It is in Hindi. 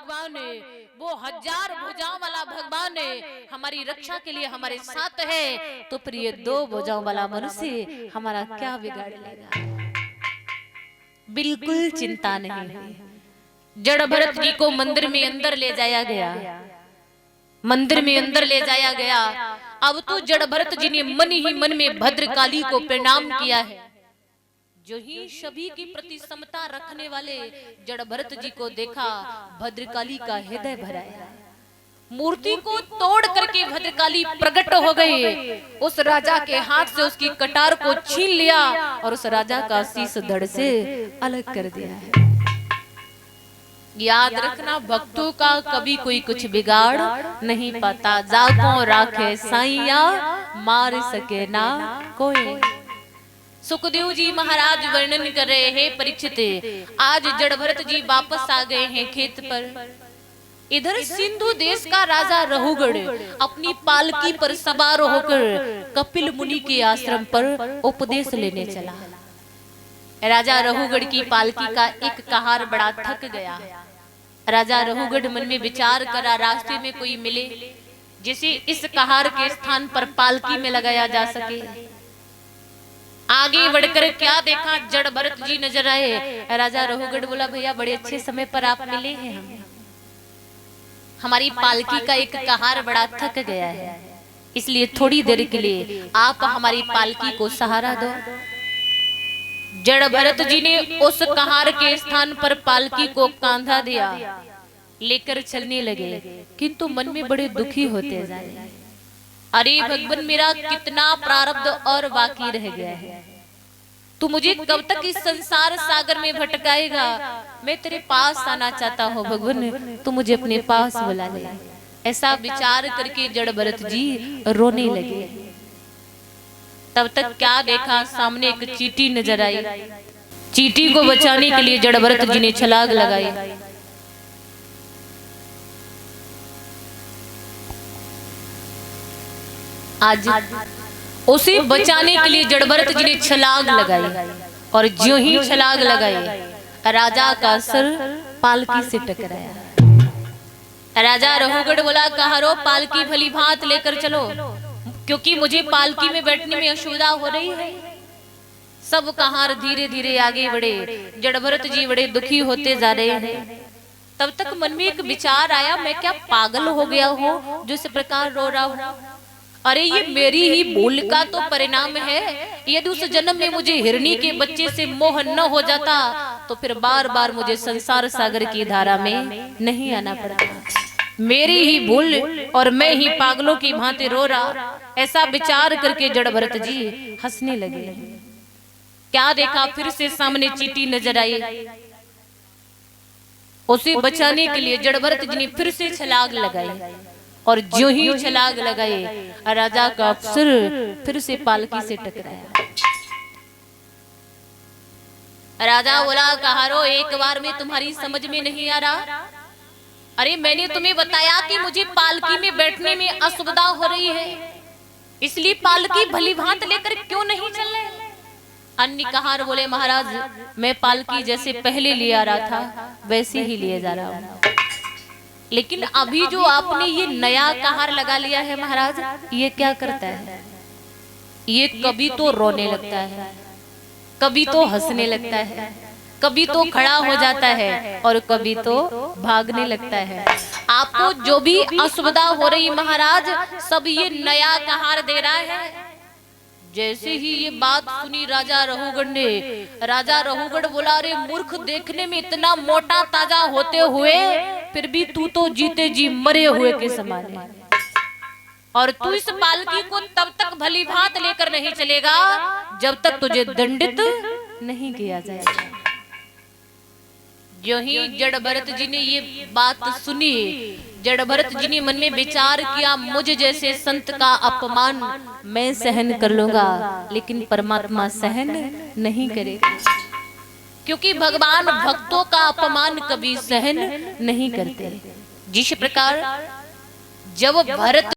भगवान है, वो 1000 भुजाओं वाला भगवान है, हमारी रक्षा के लिए हमारे साथ है, तो फिर ये 2 भुजाओं वाला मनुष्य हमारा क्या बिगाड़ लेगा। बिल्कुल चिंता नहीं है। जड़ भरत जी को मंदिर में अंदर ले जाया गया, मंदिर में अंदर ले जाया गया। अब तो जड़ भरत जी ने मन ही मन में भद्रकाली को प्रणाम किया है। जो ही सभी की प्रति समता रखने वाले जड़ भरत जी को देखा, भद्रकाली का हृदय भराया। मूर्ति को तोड़ करके भद्रकाली प्रकट हो गई। उस राजा के हाथ से उसकी कटार को छीन लिया और उस राजा का शीश धड़ से अलग कर दिया है। याद रखना, भक्तों का कभी कोई कुछ बिगाड़ नहीं पाता। जागो राखे साइया, मार सके ना कोई। सुखदेव जी महाराज वर्णन कर रहे हैं, परीक्षित आज जड़ भरत जी वापस आ गए हैं खेत पर। इधर सिंधु देश का राजा रहुगढ़ अपनी पालकी पर सवार होकर कपिल मुनि के आश्रम पर उपदेश लेने चला। राजा रहुगढ़ की पालकी का एक कहार बड़ा थक गया। राजा रहुगढ़ मन में विचार करा, रास्ते में कोई मिले जिसे इस कहार के स्थान पर पालकी में लगाया जा सके। आगे बढ़कर क्या देखा, जड़ भरत जी नजर आए। राजा रहुगढ़ बोला, भैया बड़े अच्छे समय पर आप मिले हैं हमें। हमारी पालकी का एक कहार बड़ा थक गया है, इसलिए थोड़ी देर के लिए आप हमारी पालकी को सहारा दो। जड़ भरत जी ने उस कहार के स्थान पर पालकी को कांधा दिया, लेकर चलने लगे, किंतु मन में बड़े दुखी होते जाए। अरे भगवान, मेरा कितना प्रारब्ध और बाकी रह गया है, तू मुझे कब तक इस संसार सागर में भटकाएगा। मैं तेरे पास आना चाहता हूँ भगवान, तू मुझे अपने पास बुला ले। ऐसा विचार करके जड़ भरत जी रोने लगे। तब तक क्या देखा, सामने एक चींटी नजर आई। चींटी को बचाने के लिए जड़ भरत जी ने छलांग लगाई। आज उसे बचाने के लिए जड़ भरत जी ने छलांग लगाई, और ज्यों ही छलांग लगाई, राजा का सर पालकी से टकराया। राजा रहुगढ़ बोला, कहारो पालकी भली भांत लेकर चलो, क्योंकि मुझे पालकी में बैठने में असुविधा हो रही है। सब कहार धीरे धीरे आगे बढ़े। जड़ भरत जी बड़े दुखी होते जा रहे हैं। तब तक मन में एक विचार आया, मैं क्या पागल हो गया हूँ जो इस प्रकार रो रहा हूँ। अरे ये मेरी ही भूल का तो परिणाम है। यदि उस जन्म में मुझे हिरणी के बच्चे से मोह न हो जाता तो फिर बार बार मुझे संसार सागर की धारा में नहीं आना पड़ता। मेरी ही भूल और मैं ही पागलों की भांति रो रहा। ऐसा विचार करके जड़ भरत जी हंसने लगे। क्या देखा, फिर से सामने चींटी नजर आई। उसे बचाने के लिए जड़ भरत जी ने फिर से छलांग लगाई, और जो ही छलांग लगाए, राजा का सिर फिर से पालकी से टकराया। राजा बोला, कहारो एक बार में तुम्हारी समझ में नहीं आ रहा। अरे मैंने तुम्हें बताया कि मुझे पालकी में बैठने में असुविधा हो रही है, इसलिए पालकी भली भांत लेकर क्यों नहीं चल रहे। अन्य कहार बोले, महाराज मैं पालकी जैसे पहले ले आ रहा था वैसे ही लिए जा रहा हूँ, लेकिन अभी जो आपने ये नया कहार लगा लिया है महाराज, ये क्या करता है। ये कभी तो रोने लगता है, कभी तो हंसने लगता है, कभी तो खड़ा हो जाता है, और कभी तो भागने लगता है। आपको जो भी असुविधा हो रही महाराज, सब ये नया कहार दे रहा है। जैसे ही ये बात सुनी राजा रहुगढ़ ने, राजा रहुगढ़ बोला, अरे मूर्ख, देखने में इतना मोटा ताजा होते हुए फिर भी तू तो जीते जी मरे हुए के समान है, और तू इस पालकी को तब तक भली भांत लेकर नहीं चलेगा जब तक तुझे दंडित नहीं किया जाएगा। जो ही जड़ भरत जी ने ये बात सुनी, जड़ भरत जी ने मन में विचार किया, मुझे जैसे संत का अपमान मैं सहन कर लूंगा, लेकिन परमात्मा सहन नहीं करेगा, क्योंकि भगवान भक्तों का अपमान कभी सहन नहीं करते। जिस प्रकार जब भरत